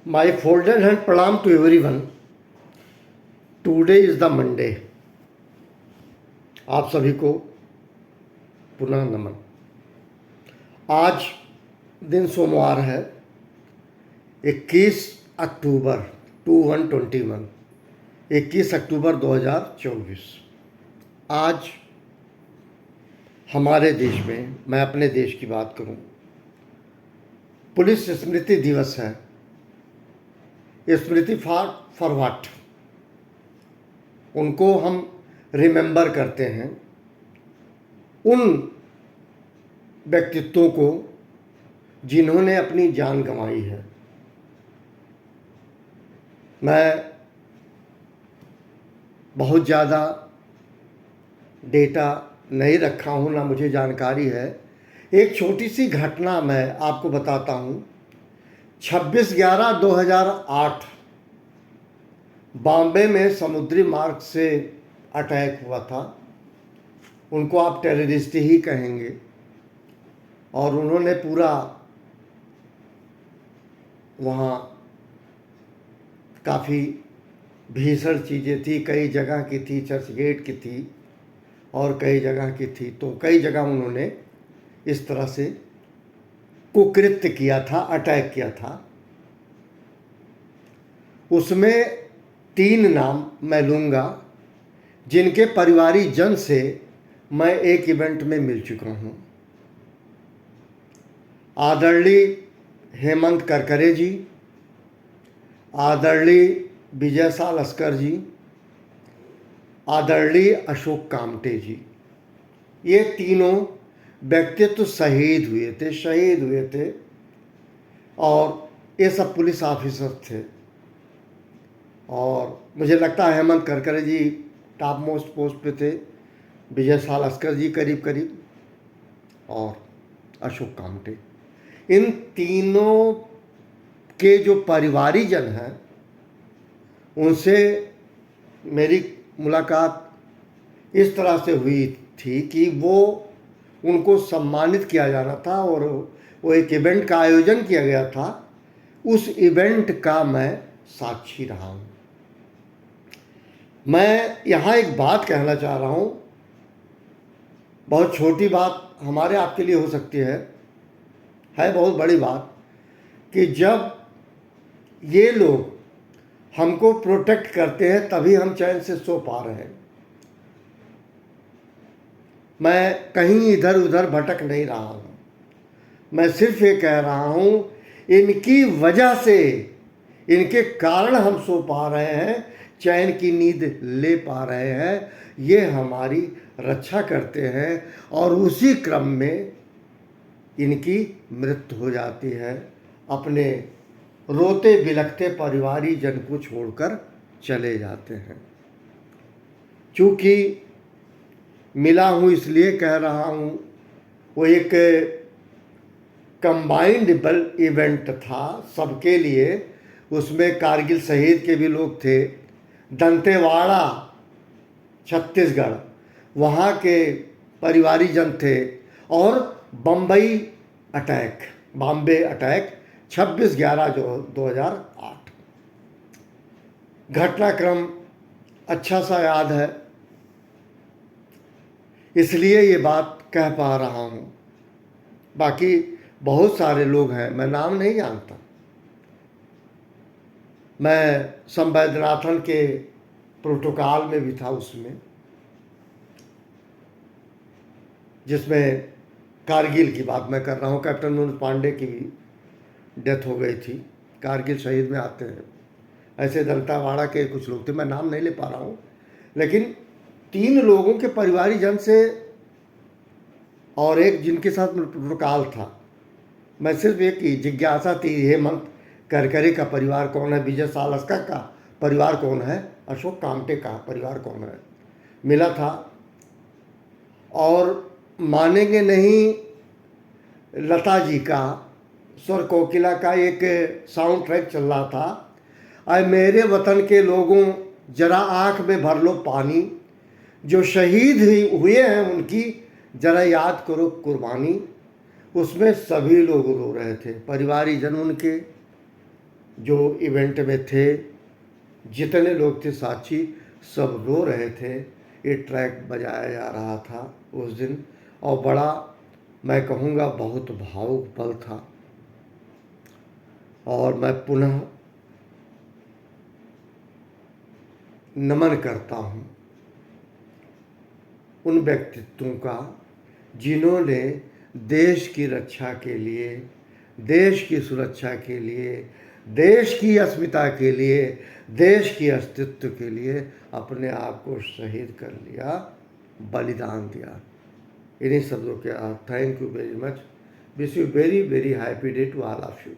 My folded hand pranam to everyone. Today is the Monday. आप सभी को पुनः नमन। आज दिन सोमवार है 21 अक्टूबर 2121 21 अक्टूबर 2024। आज हमारे देश में, मैं अपने देश की बात करूं, पुलिस स्मृति दिवस है। स्मृति फॉर व्हाट? उनको हम रिमेंबर करते हैं, उन व्यक्तित्वों को जिन्होंने अपनी जान गंवाई है। मैं बहुत ज़्यादा डेटा नहीं रखा हूँ, ना मुझे जानकारी है। एक छोटी सी घटना मैं आपको बताता हूँ। 26/11/2008 बॉम्बे में समुद्री मार्ग से अटैक हुआ था। उनको आप टेररिस्ट ही कहेंगे, और उन्होंने पूरा वहाँ काफ़ी भीषण चीज़ें थी, कई जगह की थी, चर्च गेट की थी और कई जगह की थी। तो कई जगह उन्होंने इस तरह से कुकृत्य किया था, अटैक किया था। उसमें 3 नाम मैं लूँगा जिनके परिवारी जन से मैं एक इवेंट में मिल चुका हूँ। आदरणीय हेमंत करकरे जी, आदरणीय विजय सालस्कर जी, आदरणीय अशोक कामटे जी। ये तीनों व्यक्तित्व शहीद हुए थे और ये सब पुलिस ऑफिसर थे। और मुझे लगता है हेमंत करकरे जी टॉप मोस्ट पोस्ट पे थे, विजय सालस्कर जी करीब और अशोक कामटे। इन तीनों के जो परिवारीजन हैं उनसे मेरी मुलाकात इस तरह से हुई थी कि वो उनको सम्मानित किया जाना था और वो एक इवेंट का आयोजन किया गया था। उस इवेंट का मैं साक्षी रहा हूँ। मैं यहाँ एक बात कहना चाह रहा हूँ, बहुत छोटी बात हमारे आपके लिए हो सकती है बहुत बड़ी बात, कि जब ये लोग हमको प्रोटेक्ट करते हैं तभी हम चैन से सो पा रहे हैं। मैं कहीं इधर उधर भटक नहीं रहा हूँ। मैं सिर्फ ये कह रहा हूँ, इनकी वजह से, इनके कारण हम सो पा रहे हैं, चैन की नींद ले पा रहे हैं। ये हमारी रक्षा करते हैं और उसी क्रम में इनकी मृत्यु हो जाती है। अपने रोते बिलखते परिवारी जन को छोड़कर चले जाते हैं। चूँकि मिला हूँ इसलिए कह रहा हूँ, वो एक कंबाइंड इवेंट था सबके लिए। उसमें कारगिल शहीद के भी लोग थे, दंतेवाड़ा छत्तीसगढ़ वहाँ के परिवारीजन थे, और बॉम्बे अटैक 26/11/2008। घटनाक्रम अच्छा सा याद है, इसलिए ये बात कह पा रहा हूँ। बाकी बहुत सारे लोग हैं, मैं नाम नहीं जानता। मैं संवैद्यनाथन के प्रोटोकॉल में भी था, उसमें जिसमें कारगिल की बात मैं कर रहा हूँ। कैप्टन मनोज पांडे की भी डेथ हो गई थी, कारगिल शहीद में आते हैं। ऐसे दंतेवाड़ा के कुछ लोग थे, मैं नाम नहीं ले पा रहा हूँ। लेकिन 3 लोगों के परिवारीजन से और एक जिनके साथ प्रोटोकॉल था, मैं सिर्फ एक ही जिज्ञासा थी, हेमंत करकरे का परिवार कौन है, विजय सालस्कर का परिवार कौन है, अशोक कामटे का परिवार कौन है, मिला था। और मानेंगे नहीं, लता जी का स्वर कोकिला का एक साउंड ट्रैक चल रहा था, अय मेरे वतन के लोगों जरा आँख में भर लो पानी, जो शहीद हुए हैं उनकी जरा याद करो कुर्बानी। उसमें सभी लोग रो रहे थे, परिवारीजन उनके, जो इवेंट में थे, जितने लोग थे साक्षी, सब रो रहे थे। ये ट्रैक बजाया जा रहा था उस दिन, और बड़ा, मैं कहूँगा, बहुत भावुक पल था। और मैं पुनः नमन करता हूँ उन व्यक्तित्वों का जिन्होंने देश की रक्षा के लिए, देश की सुरक्षा के लिए, देश की अस्मिता के लिए, देश की अस्तित्व के लिए अपने आप को शहीद कर लिया, बलिदान दिया। इन्हीं शब्दों के साथ thank you very much. Wish you very very happy day to all of you.